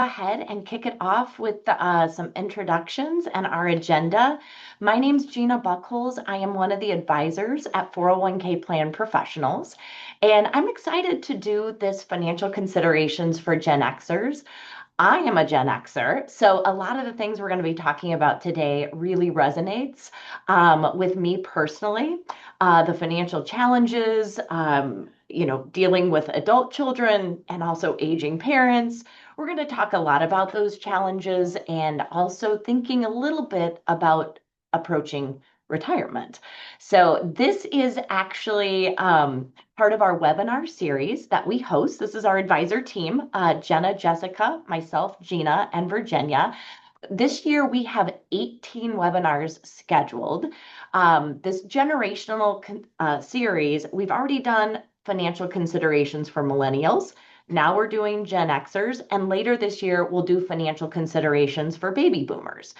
Ahead and kick it off with some introductions and our agenda. My name's Gina Buchholz. I am one of the advisors at 401k Plan Professionals, and I'm excited to do this financial considerations for Gen Xers. I am a Gen Xer, so a lot of the things we're going to be talking about today really resonates with me personally. The financial challenges, dealing with adult children and also aging parents. We're going to talk a lot about those challenges and also thinking a little bit about approaching retirement. So this is actually part of our webinar series that we host. This is our advisor team, Jenna, Jessica, myself, Gina, and Virginia. This year we have 18 webinars scheduled. This generational series, we've already done financial considerations for millennials. Now we're doing Gen Xers, and later this year we'll do financial considerations for baby boomers.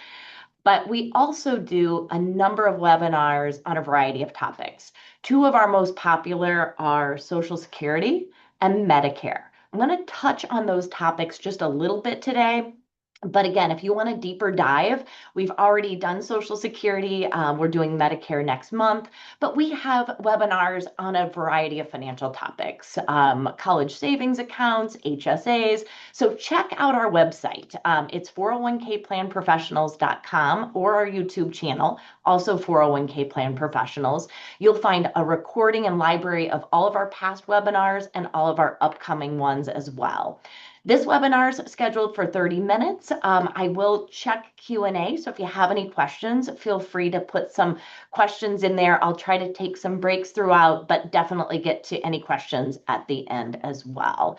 But we also do a number of webinars on a variety of topics. Two of our most popular are Social Security and Medicare. I'm going to touch on those topics just a little bit today. But again, if you want a deeper dive, we've already done Social Security. We're doing Medicare next month, but we have webinars on a variety of financial topics, college savings accounts, HSAs. So check out our website. It's 401kplanprofessionals.com or our YouTube channel, also 401k Plan Professionals. You'll find a recording and library of all of our past webinars and all of our upcoming ones as well. This webinar is scheduled for 30 minutes. I will check Q&A, so if you have any questions, feel free to put some questions in there. I'll try to take some breaks throughout, but definitely get to any questions at the end as well.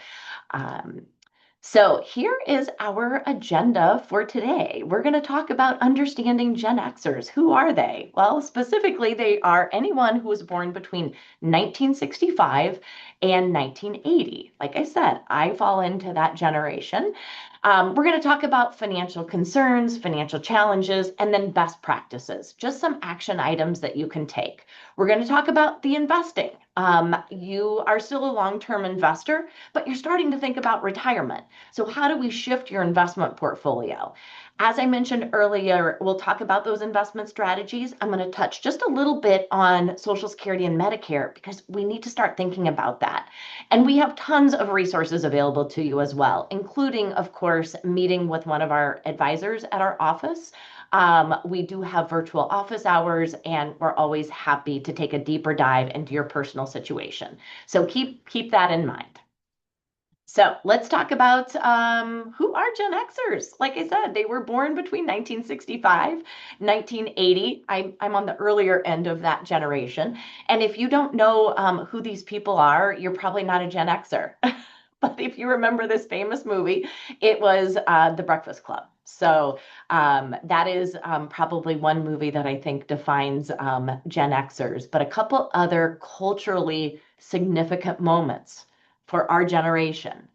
So here is our agenda for today. We're going to talk about understanding Gen Xers. Who are they? Well, specifically, they are anyone who was born between 1965 and 1980. Like I said, I fall into that generation. We're going to talk about financial concerns, financial challenges, and then best practices, just some action items that you can take. We're going to talk about the investing. You are still a long-term investor, but you're starting to think about retirement. So how do we shift your investment portfolio? As I mentioned earlier, we'll talk about those investment strategies. I'm going to touch just a little bit on Social Security and Medicare because we need to start thinking about that. And we have tons of resources available to you as well, including, of course, meeting with one of our advisors at our office. We do have virtual office hours, and we're always happy to take a deeper dive into your personal situation. So keep that in mind. So let's talk about who are Gen Xers. Like I said, they were born between 1965, 1980. I'm on the earlier end of that generation. And if you don't know who these people are, you're probably not a Gen Xer. But if you remember this famous movie, it was The Breakfast Club. So that is probably one movie that I think defines Gen Xers, but a couple other culturally significant moments for our generation.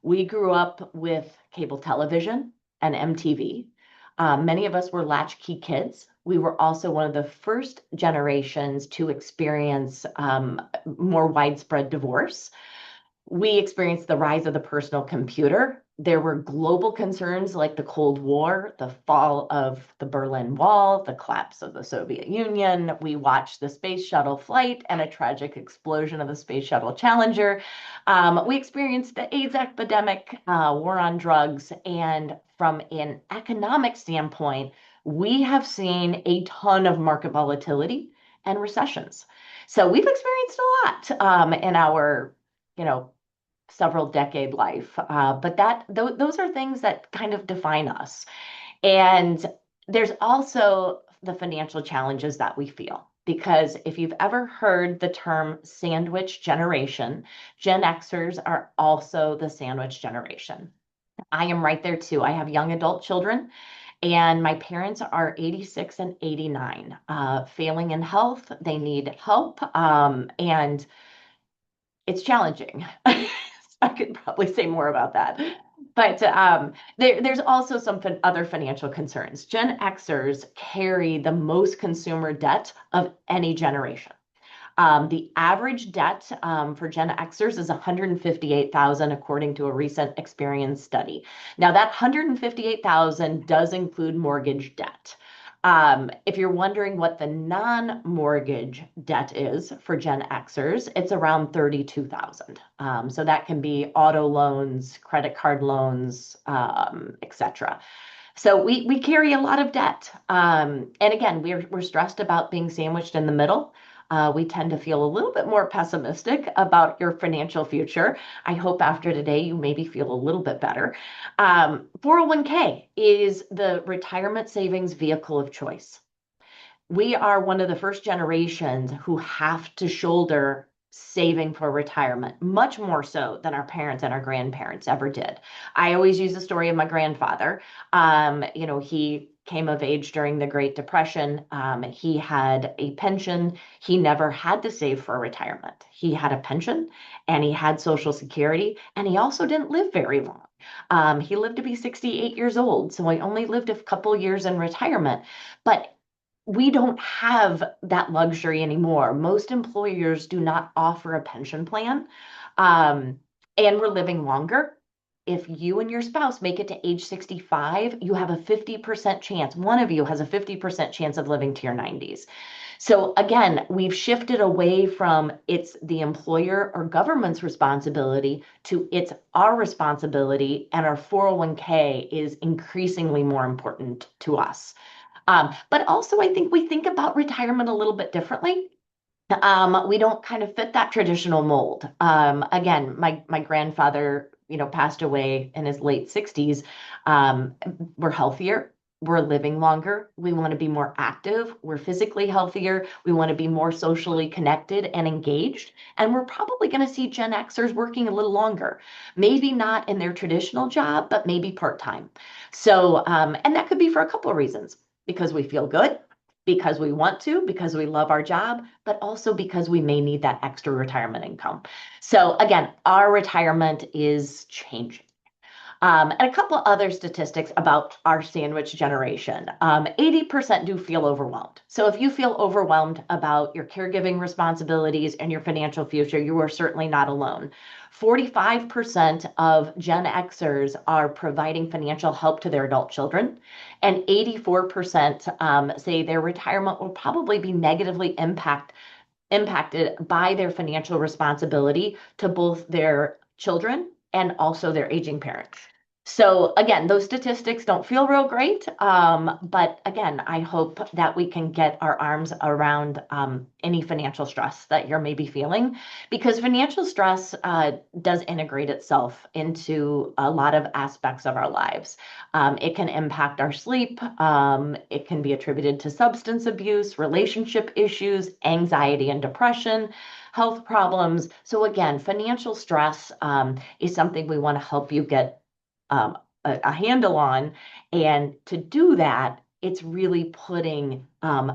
We grew up with cable television and MTV. Many of us were latchkey kids. We were also one of the first generations to experience more widespread divorce. We experienced the rise of the personal computer. There were global concerns like the Cold War, the fall of the Berlin Wall, the collapse of the Soviet Union. We watched the space shuttle flight and a tragic explosion of the Space Shuttle Challenger. We experienced the AIDS epidemic, war on drugs, and from an economic standpoint, we have seen a ton of market volatility and recessions. So we've experienced a lot in our, several decade life. But those are things that kind of define us. And there's also the financial challenges that we feel. Because if you've ever heard the term sandwich generation, Gen Xers are also the sandwich generation. I am right there too. I have young adult children, and my parents are 86 and 89, failing in health. They need help, and it's challenging. I could probably say more about that. But there's also some other financial concerns. Gen Xers carry the most consumer debt of any generation. The average debt for Gen Xers is 158,000, according to a recent Experian study. Now, that 158,000 does include mortgage debt. If you're wondering what the non-mortgage debt is for Gen Xers, it's around 32,000. So that can be auto loans, credit card loans, etc. So we carry a lot of debt. And again, we're stressed about being sandwiched in the middle. We tend to feel a little bit more pessimistic about your financial future. I hope after today you maybe feel a little bit better. 401k is the retirement savings vehicle of choice. We are one of the first generations who have to shoulder saving for retirement, much more so than our parents and our grandparents ever did. I always use the story of my grandfather. He came of age during the Great Depression. He had a pension. He never had to save for retirement. He had a pension and he had Social Security, and he also didn't live very long. He lived to be 68 years old, so he only lived a couple years in retirement. But we don't have that luxury anymore. Most employers do not offer a pension plan, um, and we're living longer. If you and your spouse make it to age 65, you have a 50% chance. One of you has a 50% chance of living to your 90s. So again, we've shifted away from it's the employer or government's responsibility to it's our responsibility, and our 401k is increasingly more important to us. But also, I think we think about retirement a little bit differently. We don't kind of fit that traditional mold. Again, my grandfather, passed away in his late 60s. We're healthier. We're living longer. We want to be more active. We're physically healthier. We want to be more socially connected and engaged. And we're probably going to see Gen Xers working a little longer. Maybe not in their traditional job, but maybe part-time. So, and that could be for a couple of reasons. Because we feel good, because we want to, because we love our job, but also because we may need that extra retirement income. So again, our retirement is changing. And a couple other statistics about our sandwich generation. 80% do feel overwhelmed. So if you feel overwhelmed about your caregiving responsibilities and your financial future, you are certainly not alone. 45% of Gen Xers are providing financial help to their adult children, and 84% say their retirement will probably be negatively impacted by their financial responsibility to both their children and also their aging parents. So again, those statistics don't feel real great. But again, I hope that we can get our arms around any financial stress that you're maybe feeling, because financial stress does integrate itself into a lot of aspects of our lives. It can impact our sleep. It can be attributed to substance abuse, relationship issues, anxiety and depression, health problems. So again, financial stress is something we want to help you get a handle on. And to do that, it's really putting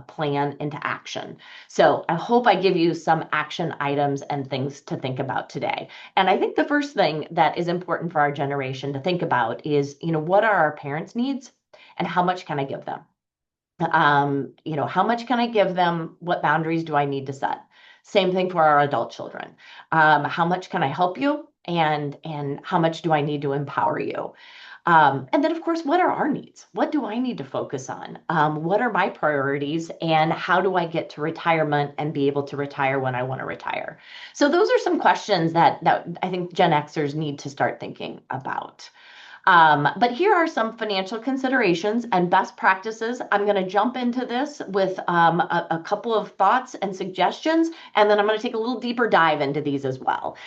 plan into action. So I hope I give you some action items and things to think about today. And I think the first thing that is important for our generation to think about is, what are our parents' needs and how much can I give them? How much can I give them? What boundaries do I need to set? Same thing for our adult children. How much can I help you? And how much do I need to empower you? And then, of course, what are our needs? What do I need to focus on? What are my priorities? And how do I get to retirement and be able to retire when I want to retire? So those are some questions that I think Gen Xers need to start thinking about. But here are some financial considerations and best practices. I'm going to jump into this with a couple of thoughts and suggestions, and then I'm going to take a little deeper dive into these as well.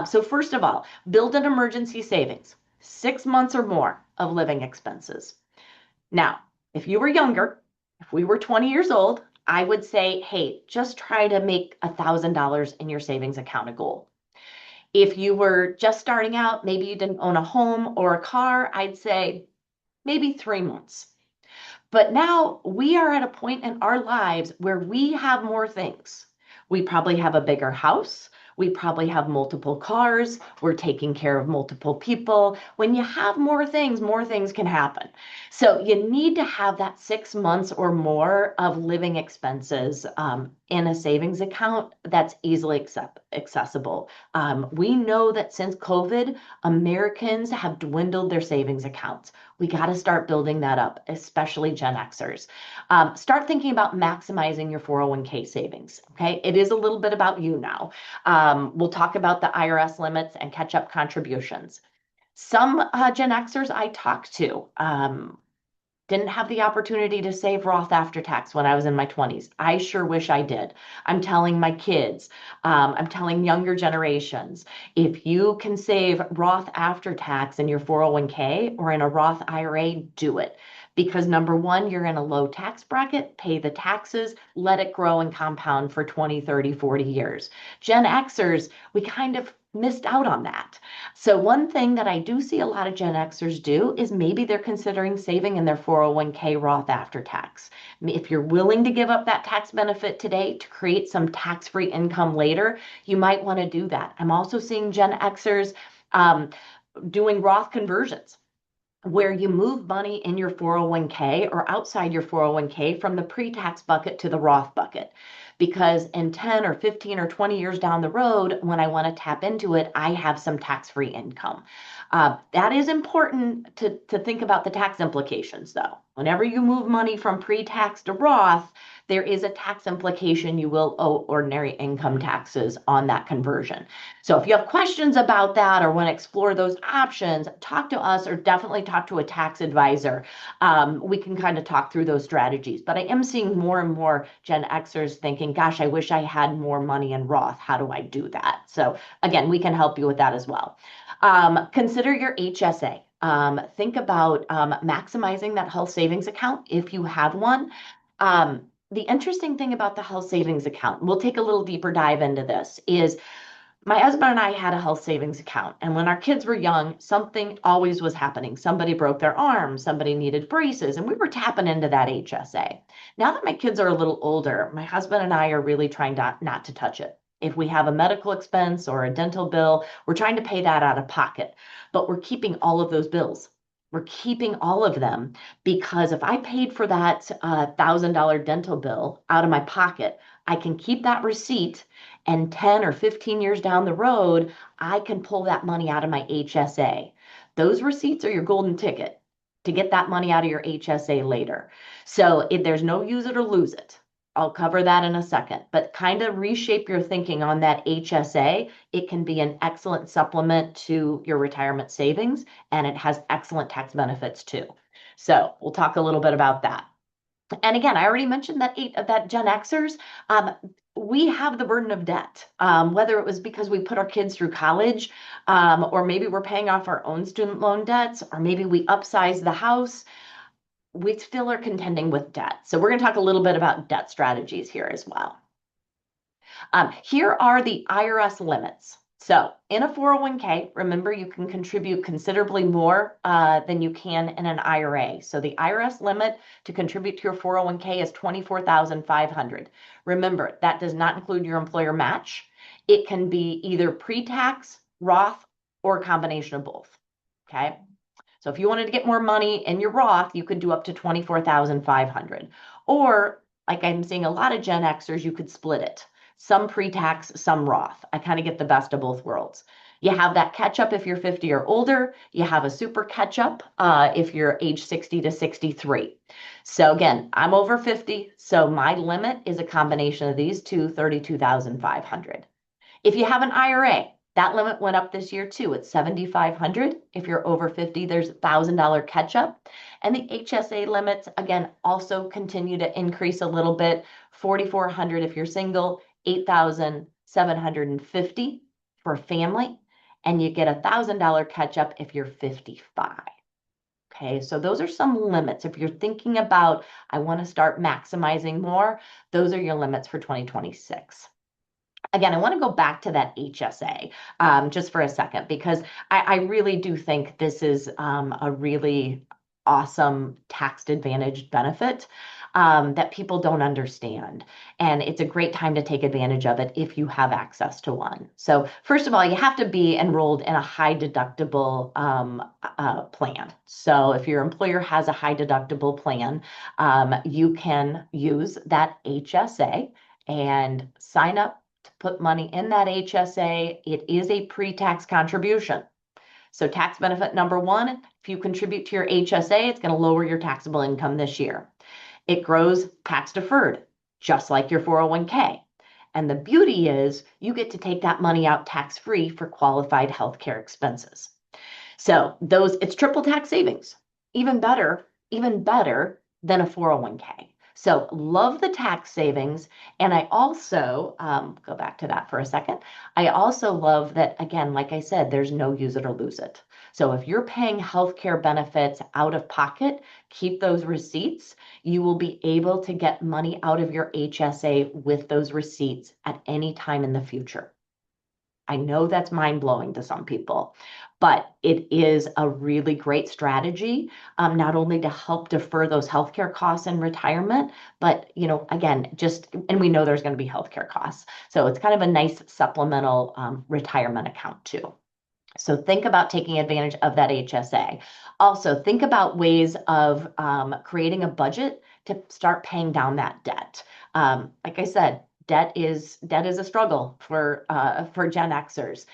So first of all, build an emergency savings, 6 months or more of living expenses. Now, if you were younger, if we were 20 years old, I would say, hey, just try to make $1,000 in your savings account a goal. If you were just starting out, maybe you didn't own a home or a car, I'd say maybe 3 months. But now we are at a point in our lives where we have more things. We probably have a bigger house. We probably have multiple cars. We're taking care of multiple people. When you have more things can happen. So you need to have that 6 months or more of living expenses in a savings account that's easily accessible. We know that since COVID, Americans have dwindled their savings accounts. We got to start building that up, especially Gen Xers. Start thinking about maximizing your 401k savings. Okay, it is a little bit about you now. We'll talk about the IRS limits and catch up contributions. Some Gen Xers I talked to didn't have the opportunity to save Roth after tax when I was in my 20s. I sure wish I did. I'm telling my kids, I'm telling younger generations, if you can save Roth after tax in your 401k or in a Roth IRA, do it. Because number one, you're in a low tax bracket, pay the taxes, let it grow and compound for 20, 30, 40 years. Gen Xers, we kind of missed out on that. So one thing that I do see a lot of Gen Xers do is maybe they're considering saving in their 401k Roth after tax. If you're willing to give up that tax benefit today to create some tax-free income later, you might want to do that. I'm also seeing Gen Xers doing Roth conversions, where you move money in your 401k or outside your 401k from the pre-tax bucket to the Roth bucket. Because in 10 or 15 or 20 years down the road, when I want to tap into it, I have some tax-free income. That is important to think about the tax implications, though. Whenever you move money from pre-tax to Roth, there is a tax implication. You will owe ordinary income taxes on that conversion. So if you have questions about that or want to explore those options, talk to us or definitely talk to a tax advisor. We can kind of talk through those strategies. But I am seeing more and more Gen Xers thinking, gosh, I wish I had more money in Roth. How do I do that? So again, we can help you with that as well. Consider your HSA. Think about maximizing that health savings account if you have one. The interesting thing about the health savings account, we'll take a little deeper dive into this, is my husband and I had a health savings account. And when our kids were young, something always was happening. Somebody broke their arm, somebody needed braces, and we were tapping into that HSA. Now that my kids are a little older, my husband and I are really trying not to touch it. If we have a medical expense or a dental bill, we're trying to pay that out of pocket, but we're keeping all of those bills. We're keeping all of them because if I paid for that $1,000 dental bill out of my pocket, I can keep that receipt, and 10 or 15 years down the road, I can pull that money out of my HSA. Those receipts are your golden ticket to get that money out of your HSA later. So if there's no use it or lose it. I'll cover that in a second, but kind of reshape your thinking on that HSA. It can be an excellent supplement to your retirement savings, and it has excellent tax benefits too. So we'll talk a little bit about that. And again, I already mentioned that Gen Xers, we have the burden of debt, whether it was because we put our kids through college, or maybe we're paying off our own student loan debts, or maybe we upsize the house. We still are contending with debt. So we're going to talk a little bit about debt strategies here as well. Here are the IRS limits. So in a 401k, remember you can contribute considerably more than you can in an IRA. So the IRS limit to contribute to your 401k is $24,500. Remember, that does not include your employer match. It can be either pre-tax, Roth, or a combination of both. Okay. So if you wanted to get more money in your Roth, you could do up to $24,500. Or like I'm seeing a lot of Gen Xers, you could split it. Some pre-tax, some Roth. I kind of get the best of both worlds. You have that catch up if you're 50 or older. You have a super catch up if you're age 60 to 63. So again, I'm over 50, so my limit is a combination of these two, 32,500. If you have an IRA, that limit went up this year too. It's 7,500. If you're over 50, there's $1,000 catch up. And the HSA limits, again, also continue to increase a little bit. 4,400 if you're single, 8,750 for a family. And you get $1,000 catch up if you're 55. Okay, so those are some limits. If you're thinking about, I want to start maximizing more, those are your limits for 2026. Again, I want to go back to that HSA just for a second, because I really do think this is a really awesome tax advantage benefit that people don't understand. And it's a great time to take advantage of it if you have access to one. So first of all, you have to be enrolled in a high deductible plan. So if your employer has a high deductible plan, you can use that HSA. and sign up to put money in that HSA. It is a pre-tax contribution. So tax benefit number one, if you contribute to your HSA, it's going to lower your taxable income this year. It grows tax deferred, just like your 401k. And the beauty is you get to take that money out tax free for qualified healthcare expenses. So it's triple tax savings. Even better than a 401k. So love the tax savings. And I also, go back to that for a second. I also love that, again, like I said, there's no use it or lose it. So if you're paying healthcare benefits out of pocket, keep those receipts. You will be able to get money out of your HSA with those receipts at any time in the future. I know that's mind blowing to some people, but it is a really great strategy, not only to help defer those healthcare costs in retirement, but again, and we know there's going to be healthcare costs, so it's kind of a nice supplemental retirement account too. So think about taking advantage of that HSA. Also, think about ways of creating a budget to start paying down that debt. Like I said, debt is a struggle for Gen Xers.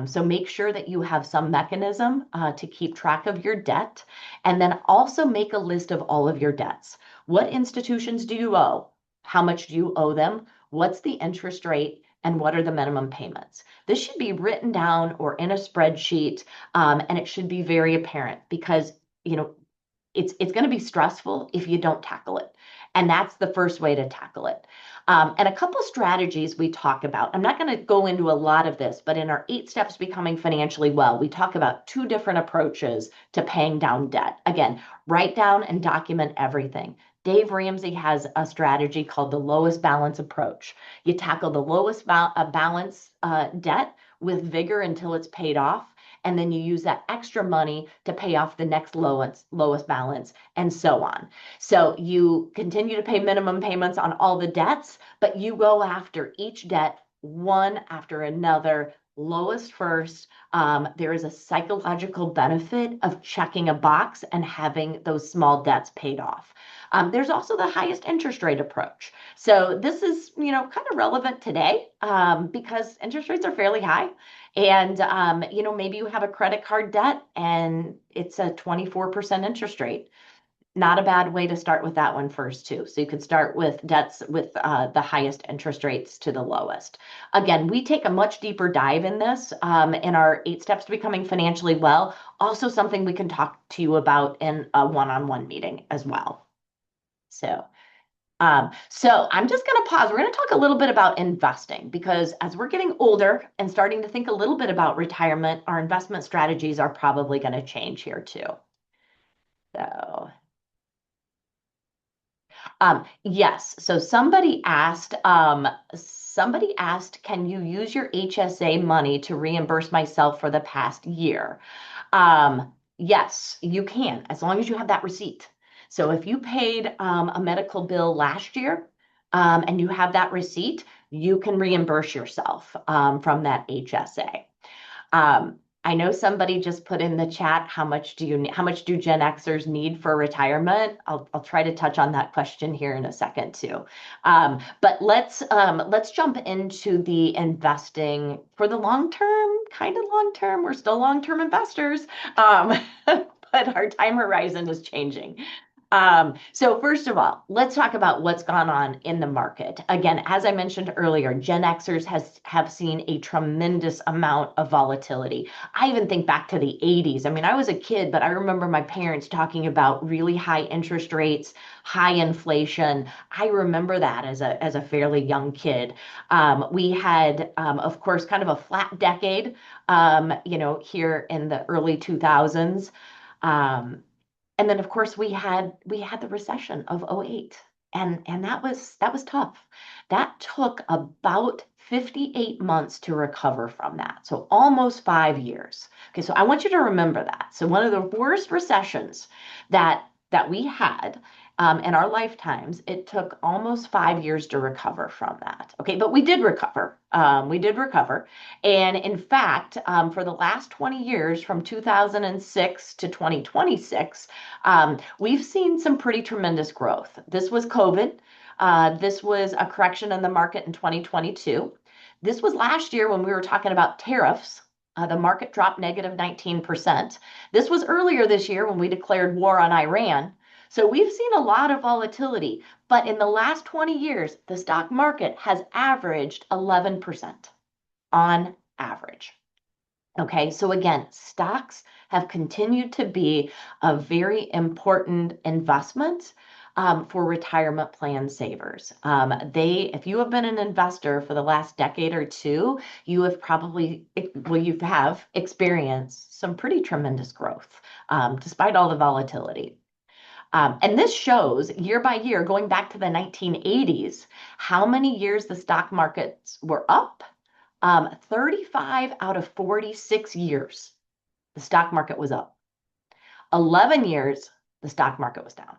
So make sure that you have some mechanism to keep track of your debt, and then also make a list of all of your debts. What institutions do you owe? How much do you owe them? What's the interest rate? And what are the minimum payments? This should be written down or in a spreadsheet, and it should be very apparent because it's going to be stressful if you don't tackle it. And that's the first way to tackle it. And a couple strategies we talk about. I'm not going to go into a lot of this, but in our 8 steps becoming financially well, we talk about 2 different approaches to paying down debt. Again, write down and document everything. Dave Ramsey has a strategy called the lowest balance approach. You tackle the lowest balance debt with vigor until it's paid off, and then you use that extra money to pay off the next lowest balance, and so on. So you continue to pay minimum payments on all the debts, but you go after each debt one after another, lowest first. There is a psychological benefit of checking a box and having those small debts paid off. There's also the highest interest rate approach. So this is, kind of relevant today because interest rates are fairly high. And, maybe you have a credit card debt and it's a 24% interest rate. Not a bad way to start with that one first, too. So you could start with debts with the highest interest rates to the lowest. Again, we take a much deeper dive in this in our 8 steps to becoming financially well. Also something we can talk to you about in a one-on-one meeting as well. So I'm just going to pause. We're going to talk a little bit about investing because as we're getting older and starting to think a little bit about retirement, our investment strategies are probably going to change here too. So, yes. So somebody asked, can you use your HSA money to reimburse myself for the past year? Yes, you can, as long as you have that receipt. So if you paid a medical bill last year and you have that receipt, you can reimburse yourself from that HSA. I know somebody just put in the chat, how much do Gen Xers need for retirement? I'll try to touch on that question here in a second too. But let's jump into the investing for the long term, kind of long term. We're still long-term investors, but our time horizon is changing. So first of all, let's talk about what's gone on in the market. Again, as I mentioned earlier, Gen Xers have seen a tremendous amount of volatility. I even think back to the 80s. I mean, I was a kid, but I remember my parents talking about really high interest rates, high inflation. I remember that as a fairly young kid. We had, of course, kind of a flat decade, here in the early 2000s. And then of course we had the recession of '08, and that was tough. That took about 58 months to recover from that. So almost 5 years. Okay, so I want you to remember that. So one of the worst recessions that we had, in our lifetimes, it took almost 5 years to recover from that. Okay, but we did recover. We did recover. And in fact, for the last 20 years, from 2006 to 2026, we've seen some pretty tremendous growth. This was COVID. This was a correction in the market in 2022. This was last year when we were talking about tariffs. The market dropped negative 19%. This was earlier this year when we declared war on Iran. So we've seen a lot of volatility, but in the last 20 years, the stock market has averaged 11% on average. Okay, so again, stocks have continued to be a very important investment for retirement plan savers. If you have been an investor for the last decade or two, you have probably, well, you have experienced some pretty tremendous growth despite all the volatility. And this shows year by year, going back to the 1980s, how many years the stock markets were up. 35 out of 46 years, the stock market was up. 11 years, the stock market was down.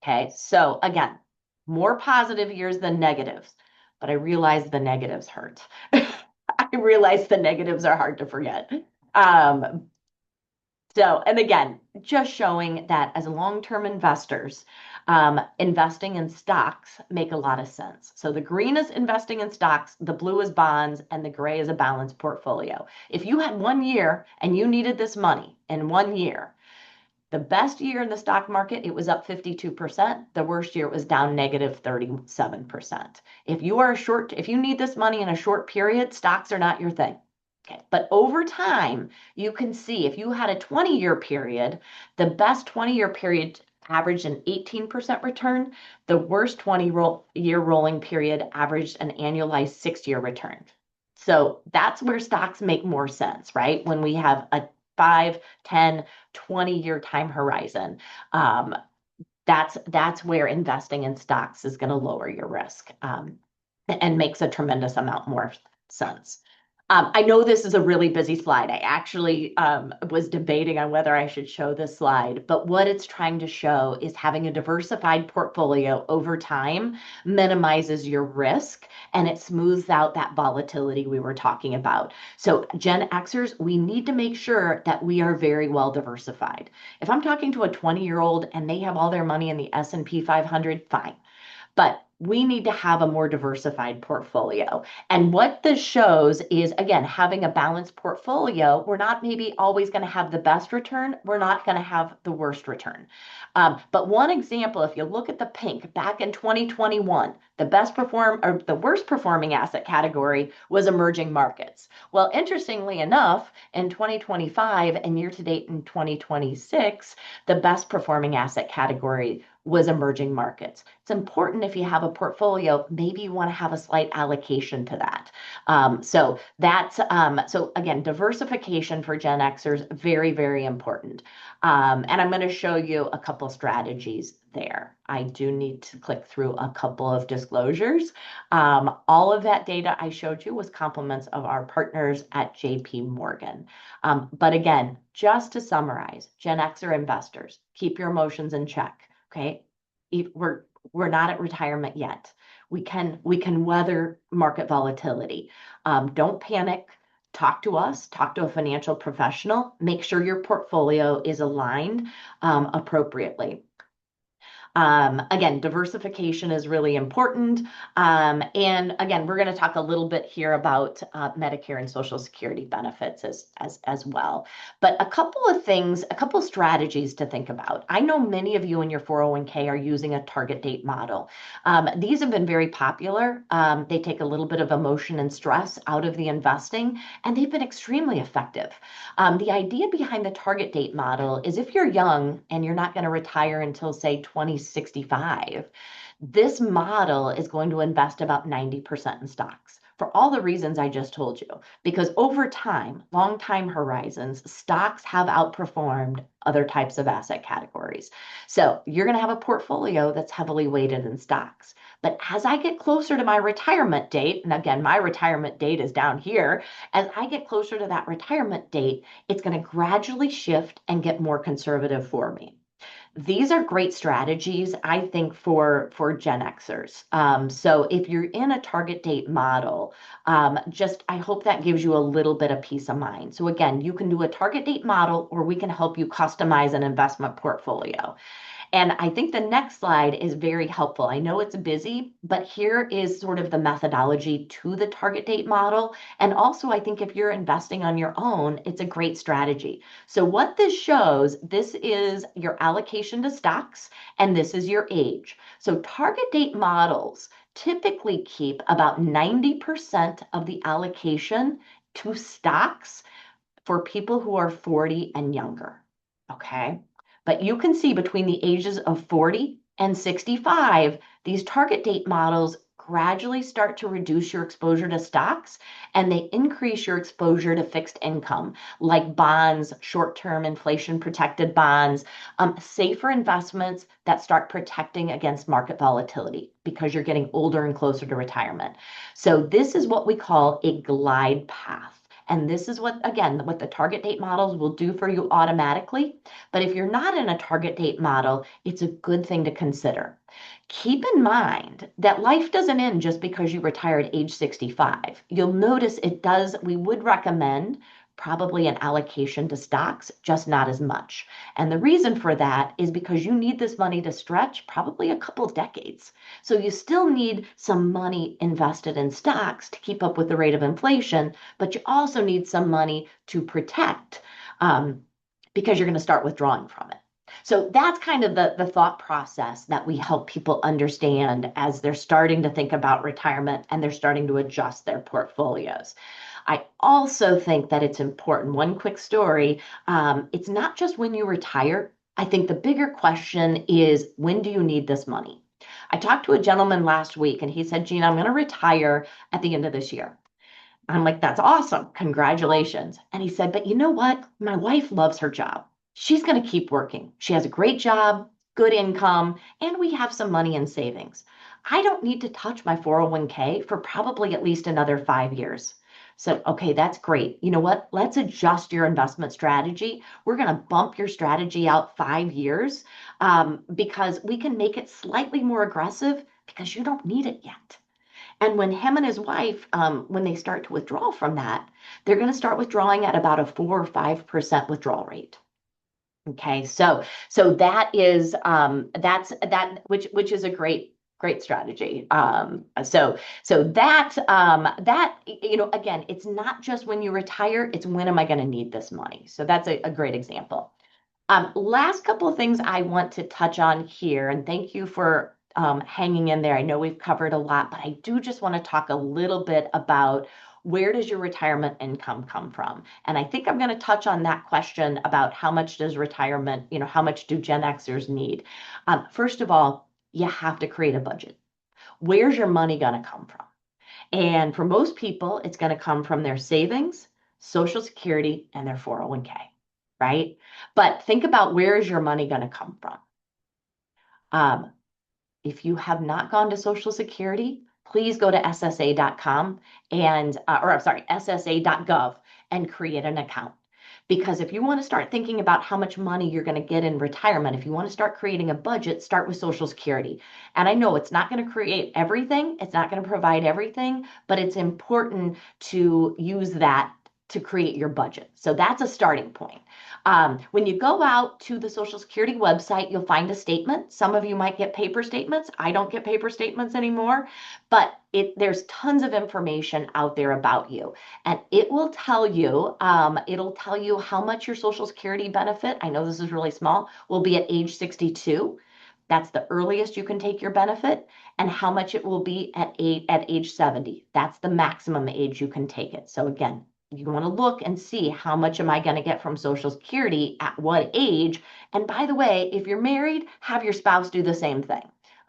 Okay, so again, more positive years than negatives, but I realize the negatives hurt. I realize the negatives are hard to forget. And again, just showing that as long-term investors, investing in stocks make a lot of sense. So the green is investing in stocks, the blue is bonds, and the gray is a balanced portfolio. If you had 1 year and you needed this money in 1 year, the best year in the stock market, it was up 52%. The worst year, it was down negative 37%. If you need this money in a short period, stocks are not your thing. Okay, but over time, you can see if you had a 20-year period, the best 20-year period averaged an 18% return. The worst 20-year rolling period averaged an annualized 6-year return. So that's where stocks make more sense, right? When we have a 5, 10, 20-year time horizon, that's where investing in stocks is going to lower your risk and makes a tremendous amount more sense. I know this is a really busy slide. I actually was debating on whether I should show this slide, but what it's trying to show is having a diversified portfolio over time minimizes your risk and it smooths out that volatility we were talking about. So Gen Xers, we need to make sure that we are very well diversified. If I'm talking to a 20-year-old and they have all their money in the S&P 500, fine. But we need to have a more diversified portfolio. And what this shows is, again, having a balanced portfolio, we're not maybe always going to have the best return. We're not going to have the worst return. But one example, if you look at the pink, back in 2021, the worst performing asset category was emerging markets. Well, interestingly enough, in 2025 and year to date in 2026, the best performing asset category was emerging markets. It's important if you have a portfolio, maybe you want to have a slight allocation to that. So again, diversification for Gen Xers, very, very important. And I'm going to show you a couple strategies there. I do need to click through a couple of disclosures. All of that data I showed you was compliments of our partners at JP Morgan. But again, just to summarize, Gen Xer investors, keep your emotions in check. Okay, we're not at retirement yet. We can weather market volatility. Don't panic. Talk to us. Talk to a financial professional. Make sure your portfolio is aligned appropriately. Again, diversification is really important. And again, we're going to talk a little bit here about Medicare and Social Security benefits as well. But a couple of things, a couple of strategies to think about. I know many of you in your 401k are using a target date model. These have been very popular. They take a little bit of emotion and stress out of the investing, and they've been extremely effective. The idea behind the target date model is if you're young and you're not going to retire until, say, 2065, this model is going to invest about 90% in stocks for all the reasons I just told you. Because over time, long time horizons, stocks have outperformed other types of asset categories. So you're going to have a portfolio that's heavily weighted in stocks. But as I get closer to my retirement date, and again, my retirement date is down here, as I get closer to that retirement date, it's going to gradually shift and get more conservative for me. These are great strategies, I think, for Gen Xers. So if you're in a target date model, just I hope that gives you a little bit of peace of mind. So again, you can do a target date model, or we can help you customize an investment portfolio. And I think the next slide is very helpful. I know it's busy, but here is sort of the methodology to the target date model. And also, I think if you're investing on your own, it's a great strategy. So what this shows, this is your allocation to stocks, and this is your age. So target date models typically keep about 90% of the allocation to stocks for people who are 40 and younger. Okay. But you can see between the ages of 40 and 65, these target date models gradually start to reduce your exposure to stocks and they increase your exposure to fixed income like bonds, short-term inflation protected bonds, safer investments that start protecting against market volatility because you're getting older and closer to retirement. So this is what we call a glide path. And this is what, again, what the target date models will do for you automatically. But if you're not in a target date model, it's a good thing to consider. Keep in mind that life doesn't end just because you retire at age 65. You'll notice it does, we would recommend probably an allocation to stocks, just not as much. And the reason for that is because you need this money to stretch probably a couple decades. So you still need some money invested in stocks to keep up with the rate of inflation, but you also need some money to protect because you're going to start withdrawing from it. So that's kind of the thought process that we help people understand as they're starting to think about retirement and they're starting to adjust their portfolios. I also think that it's important. One quick story, it's not just when you retire. I think the bigger question is, when do you need this money? I talked to a gentleman last week and he said, Gina, I'm going to retire at the end of this year. I'm like, that's awesome. Congratulations. And he said, but you know what? My wife loves her job. She's going to keep working. She has a great job, good income, and we have some money in savings. I don't need to touch my 401k for probably at least another 5 years. So, okay, that's great. You know what? Let's adjust your investment strategy. We're going to bump your strategy out 5 years because we can make it slightly more aggressive because you don't need it yet. And when him and his wife, when they start to withdraw from that, they're going to start withdrawing at about a 4 or 5% withdrawal rate. Okay, so that is that's that which is a great strategy. So that again, it's not just when you retire; it's when am I going to need this money. So that's a great example. Last couple of things I want to touch on here, and thank you for hanging in there. I know we've covered a lot, but I do just want to talk a little bit about where does your retirement income come from? And I think I'm going to touch on that question about how much does retirement, how much do Gen Xers need? First of all, you have to create a budget. Where's your money going to come from? And for most people, it's going to come from their savings, Social Security, and their 401k, right? But think about where is your money going to come from? Um, if you have not gone to Social Security, please go to ssa.com or I'm sorry, ssa.gov and create an account. Because if you want to start thinking about how much money you're going to get in retirement, if you want to start creating a budget, start with Social Security. And I know it's not going to create everything, it's not going to provide everything, but it's important to use that to create your budget. So that's a starting point. When you go out to the Social Security website, you'll find a statement. Some of you might get paper statements. I don't get paper statements anymore, but there's tons of information out there about you. And it'll tell you how much your Social Security benefit, I know this is really small, will be at age 62. That's the earliest you can take your benefit, and how much it will be at age 70. That's the maximum age you can take it. So again, you want to look and see how much am I going to get from Social Security at what age. And by the way, if you're married, have your spouse do the same thing.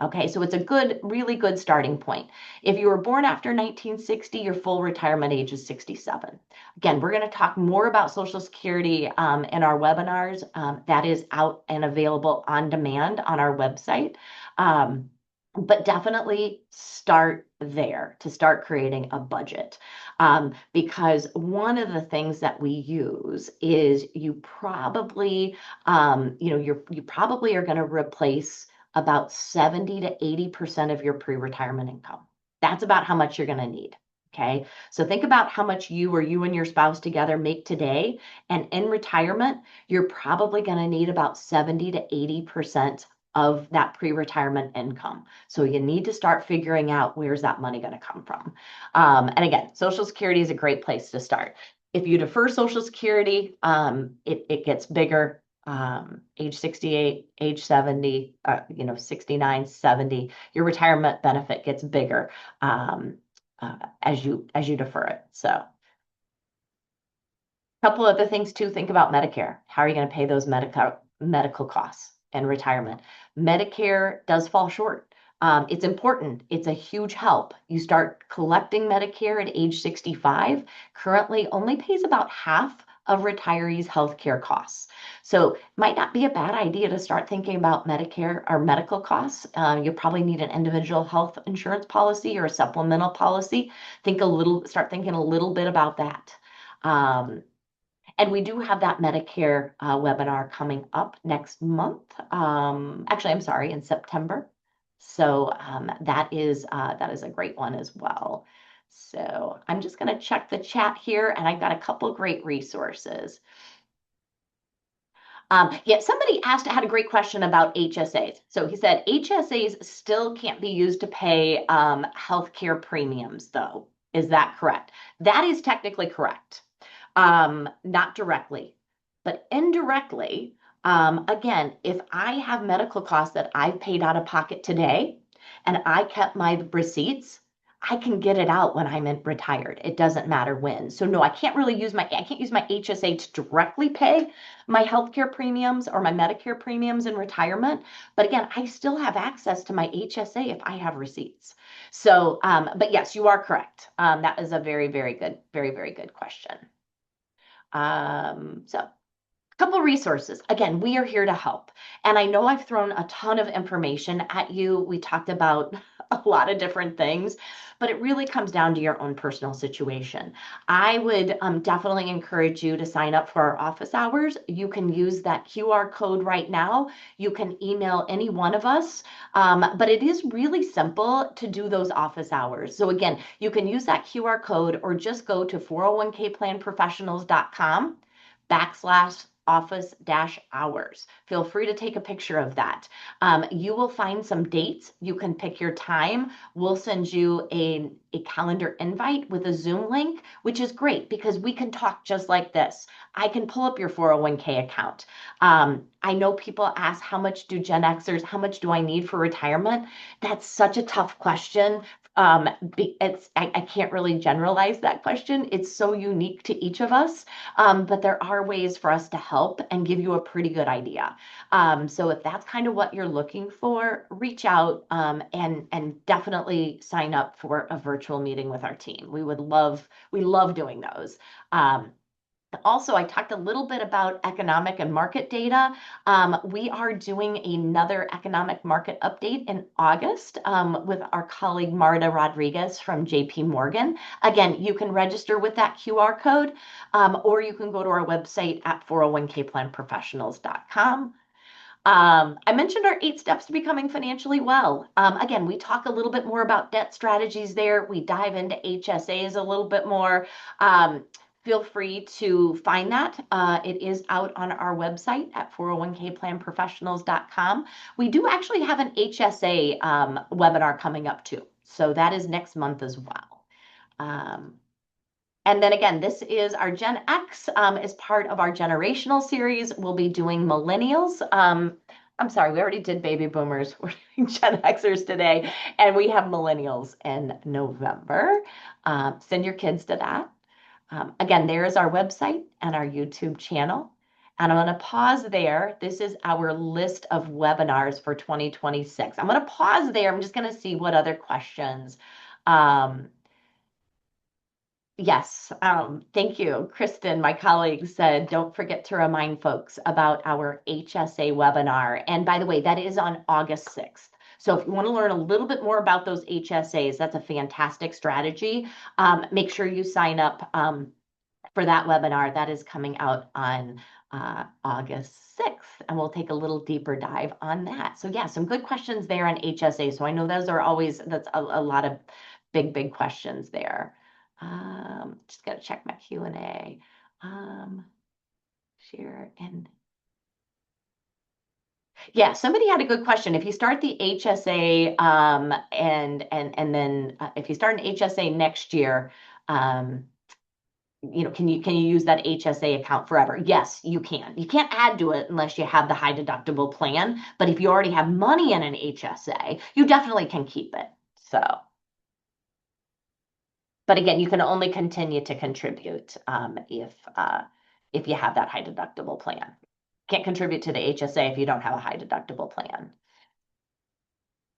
Okay, so it's a really good starting point. If you were born after 1960, your full retirement age is 67. Again, we're going to talk more about Social Security in our webinars. That is out and available on demand on our website. But definitely start there to start creating a budget. Because one of the things that we use is you probably, you probably are going to replace about 70 to 80% of your pre-retirement income. That's about how much you're going to need. Okay. So think about how much you or you and your spouse together make today. And in retirement, you're probably going to need about 70 to 80% of that pre-retirement income. So you need to start figuring out where's that money going to come from. And again, Social Security is a great place to start. If you defer Social Security, it gets bigger. Age 68, age 70, 69, 70, your retirement benefit gets bigger. As you defer it. So a couple other things too. Think about Medicare. How are you going to pay those medical costs in retirement? Medicare does fall short. It's important. It's a huge help. You start collecting Medicare at age 65. Currently, only pays about half of retirees' healthcare costs. So it might not be a bad idea to start thinking about Medicare or medical costs. You'll probably need an individual health insurance policy or a supplemental policy. Start thinking a little bit about that. And we do have that Medicare webinar coming up next month. Actually, I'm sorry, in September. So that is a great one as well. So I'm just going to check the chat here, and I've got a couple great resources. Yeah, somebody had a great question about HSAs. So he said HSAs still can't be used to pay healthcare premiums, though. Is that correct? That is technically correct. Not directly, but indirectly. Again, if I have medical costs that I've paid out of pocket today and I kept my receipts, I can get it out when I'm retired. It doesn't matter when. So no, I can't use my HSA to directly pay my healthcare premiums or my Medicare premiums in retirement. But again, I still have access to my HSA if I have receipts. So, but yes, you are correct. That is a very, very good, very, very good question. So couple resources. Again, we are here to help. And I know I've thrown a ton of information at you. We talked about a lot of different things, but it really comes down to your own personal situation. I would definitely encourage you to sign up for our office hours. You can use that QR code right now. You can email any one of us, but it is really simple to do those office hours. So again, you can use that QR code or just go to 401kplanprofessionals.com/ office-hours. Feel free to take a picture of that. You will find some dates. You can pick your time. We'll send you a calendar invite with a Zoom link, which is great because we can talk just like this. I can pull up your 401k account. I know people ask, how much do how much do I need for retirement? That's such a tough question. I can't really generalize that question. It's so unique to each of us, but there are ways for us to help and give you a pretty good idea. So if that's kind of what you're looking for, reach out and definitely sign up for a virtual meeting with our team. We love doing those. Also, I talked a little bit about economic and market data. We are doing another economic market update in August with our colleague Marta Rodriguez from JP Morgan. Again, you can register with that QR code, or you can go to our website at 401kplanprofessionals.com. I mentioned our 8 steps to becoming financially well. Again, we talk a little bit more about debt strategies there. We dive into HSAs a little bit more. Feel free to find that. It is out on our website at 401kplanprofessionals.com. We do actually have an HSA webinar coming up too. So that is next month as well. And then again, this is our Gen X as part of our generational series. We'll be doing millennials. I'm sorry, we already did baby boomers. We're doing Gen Xers today, and we have millennials in November. Send your kids to that. Again, there is our website and our YouTube channel. And I'm going to pause there. This is our list of webinars for 2026. I'm going to pause there. I'm just going to see what other questions. Yes, thank you. Kristen, my colleague, said, don't forget to remind folks about our HSA webinar. And by the way, that is on August 6th. So if you want to learn a little bit more about those HSAs, that's a fantastic strategy. Make sure you sign up for that webinar. That is coming out on August 6th, and we'll take a little deeper dive on that. So yeah, some good questions there on HSA. So I know those are always, that's a lot of big questions there. Just got to check my Q&A. Share and yeah, somebody had a good question. If you start the HSA and then if you start an HSA next year, can you use that HSA account forever? Yes, you can. You can't add to it unless you have the high deductible plan. But if you already have money in an HSA, you definitely can keep it. So, but again, you can only continue to contribute if you have that high deductible plan. Can't contribute to the HSA if you don't have a high deductible plan.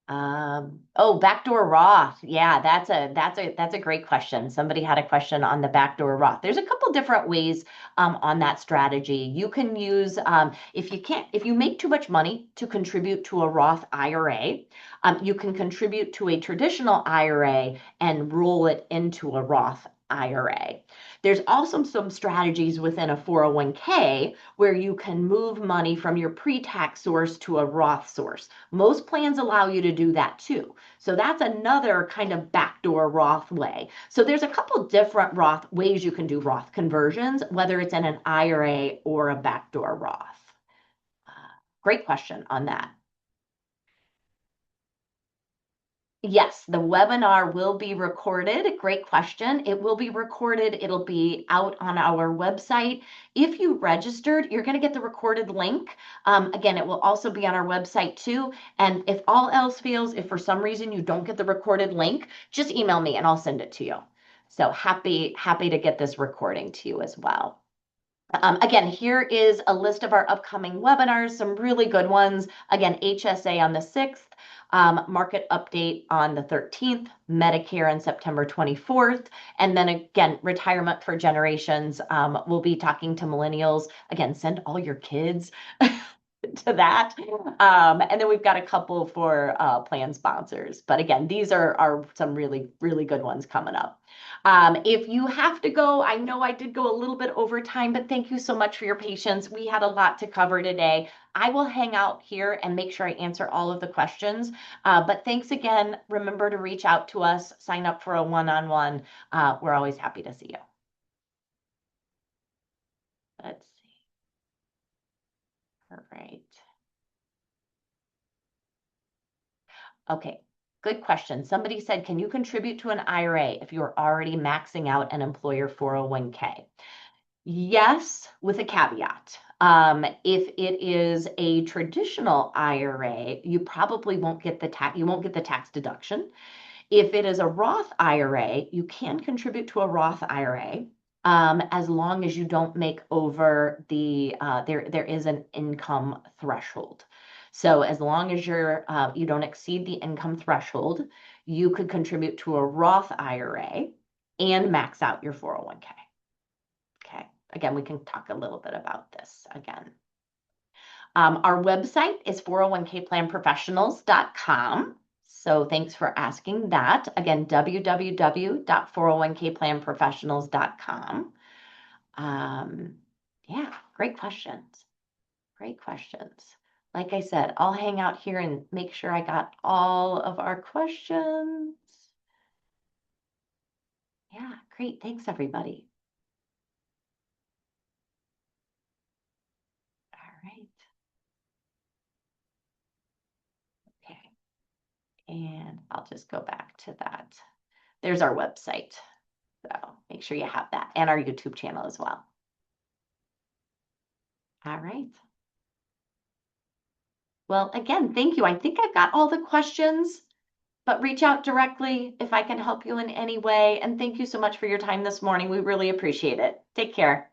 Oh, backdoor Roth. Yeah, that's a great question. Somebody had a question on the backdoor Roth. There's a couple different ways on that strategy. You can use if you make too much money to contribute to a Roth IRA, you can contribute to a traditional IRA and roll it into a Roth IRA. There's also some strategies within a 401k where you can move money from your pre-tax source to a Roth source. Most plans allow you to do that too. So that's another kind of backdoor Roth way. So there's a couple different Roth ways you can do Roth conversions, whether it's in an IRA or a backdoor Roth. Great question on that. Yes, the webinar will be recorded. Great question. It will be recorded. It'll be out on our website. If you registered, you're going to get the recorded link. Again, it will also be on our website too. And if all else fails, if for some reason you don't get the recorded link, just email me and I'll send it to you. So happy to get this recording to you as well. Again, here is a list of our upcoming webinars, some really good ones. Again, HSA on the 6th, market update on the 13th, Medicare on September 24th, and then again, retirement for generations. We'll be talking to millennials. Again, send all your kids to that. And then we've got a couple for plan sponsors. But again, these are some really good ones coming up. If you have to go, I know I did go a little bit over time, but thank you so much for your patience. We had a lot to cover today. I will hang out here and make sure I answer all of the questions. But thanks again. Remember to reach out to us, sign up for a one-on-one. We're always happy to see you. Let's see. All right. Okay. Good question. Somebody said, can you contribute to an IRA if you're already maxing out an employer 401k? Yes, with a caveat. If it is a traditional IRA, you probably won't get the tax deduction. If it is a Roth IRA, you can contribute to a Roth IRA as long as you don't make over there is an income threshold. So as long as you don't exceed the income threshold, you could contribute to a Roth IRA and max out your 401k. Okay. Again, we can talk a little bit about this again. Our website is 401kplanprofessionals.com. So thanks for asking that. Again, www.401kplanprofessionals.com. Yeah, great questions. Great questions. Like I said, I'll hang out here and make sure I got all of our questions. Yeah, great. Thanks, everybody. All right. Okay. And I'll just go back to that. There's our website. So make sure you have that and our YouTube channel as well. All right. Well, again, thank you. I think I've got all the questions, but reach out directly if I can help you in any way. And thank you so much for your time this morning. We really appreciate it. Take care.